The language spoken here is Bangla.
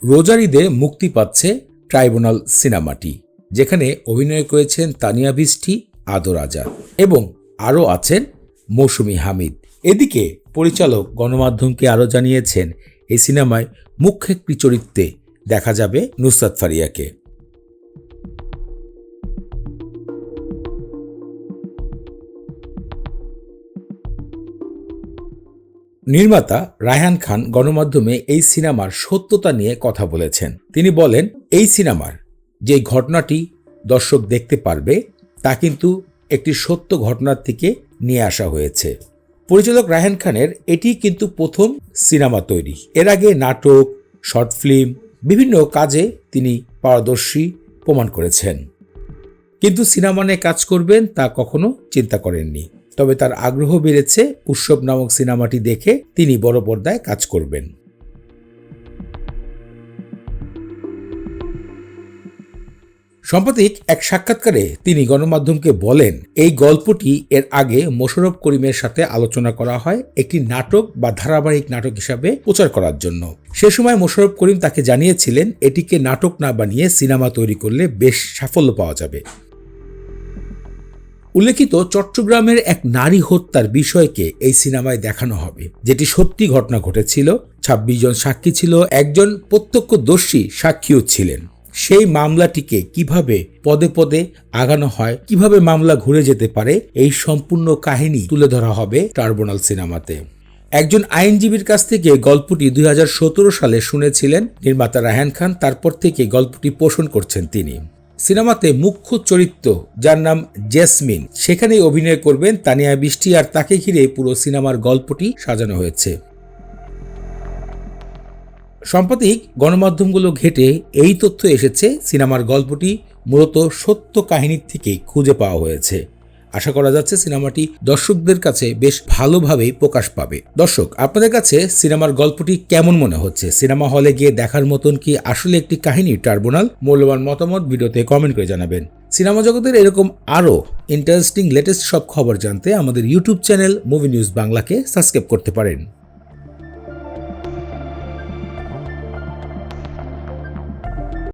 রোজার ঈদে মুক্তি পাচ্ছে ট্রাইব্যুনাল সিনেমাটি, যেখানে অভিনয় করেছেন তানিয়া বৃষ্টি, আদর আজাদ এবং আরও আছেন মৌসুমী হামিদ। এদিকে পরিচালক গণমাধ্যমকে আরও জানিয়েছেন এই সিনেমায় মুখ্য একটি চরিত্রে দেখা যাবে নুসরাত ফারিয়াকে। নির্মাতা রায়হান খান গণমাধ্যমে এই সিনেমার সত্যতা নিয়ে কথা বলেছেন। তিনি বলেন, এই সিনেমার যে ঘটনাটি দর্শক দেখতে পারবে তা কিন্তু একটি সত্য ঘটনার থেকে নিয়ে আসা হয়েছে। পরিচালক রায়হান খানের এটি কিন্তু প্রথম সিনেমা তৈরি। এর আগে নাটক, শর্ট ফিল্ম, বিভিন্ন কাজে তিনি পারদর্শী প্রমাণ করেছেন, কিন্তু সিনেমা নিয়ে কাজ করবেন তা কখনো চিন্তা করেননি। তবে তার আগ্রহ বেড়েছে উৎসব নামক সিনেমাটি দেখে তিনি বড় পর্দায় কাজ করবেন। সাম্প্রতিক এক সাক্ষাৎকারে তিনি গণমাধ্যমকে বলেন, এই গল্পটি এর আগে মোশাররফ করিমের সাথে আলোচনা করা হয় একটি নাটক বা ধারাবাহিক নাটক হিসাবে প্রচার করার জন্য। সে সময় মোশাররফ করিম তাকে জানিয়েছিলেন এটিকে নাটক না বানিয়ে সিনেমা তৈরি করলে বেশ সাফল্য পাওয়া যাবে। উল্লেখিত চট্টগ্রামের এক নারী হত্যার বিষয়কে এই সিনেমায় দেখানো হবে, যেটি সত্যি ঘটনা ঘটেছিল। ২৬ জন সাক্ষী ছিল, একজন প্রত্যক্ষদর্শী সাক্ষীও ছিলেন। সেই মামলাটিকে কিভাবে পদে পদে আগানো হয়, কিভাবে মামলা ঘুরে যেতে পারে, এই সম্পূর্ণ কাহিনী তুলে ধরা হবে ট্রাইব্যুনাল সিনেমাতে। একজন আইনজীবীর কাছ থেকে গল্পটি ২০১৭ সালে শুনেছিলেন নির্মাতা রায়হান খান। তারপর থেকে গল্পটি পোষণ করছেন তিনি। সিনেমাতে মুখ্য চরিত্র, যার নাম জেসমিন, সেখানেই অভিনয় করবেন তানিয়া বৃষ্টি, আর তাকে ঘিরে পুরো সিনেমার গল্পটি সাজানো হয়েছে। সাম্প্রতিক গণমাধ্যমগুলো ঘেঁটে এই তথ্য এসেছে, সিনেমার গল্পটি মূলত সত্য কাহিনীর থেকেই খুঁজে পাওয়া হয়েছে। আশা করা যাচ্ছে সিনেমাটি দর্শকদের কাছে বেশ ভালোভাবেই প্রকাশ পাবে। দর্শক, আপনাদের কাছে সিনেমার গল্পটি কেমন মনে হচ্ছে? সিনেমা হলে গিয়ে দেখার মতন কি আসলে একটি কাহিনী ট্রাইব্যুনাল? মূল্যবান মতামত ভিডিওতে কমেন্ট করে জানাবেন। সিনেমা জগতের এরকম আরও ইন্টারেস্টিং লেটেস্ট সব খবর জানতে আমাদের ইউটিউব চ্যানেল মুভি নিউজ বাংলাকে সাবস্ক্রাইব করতে পারেন।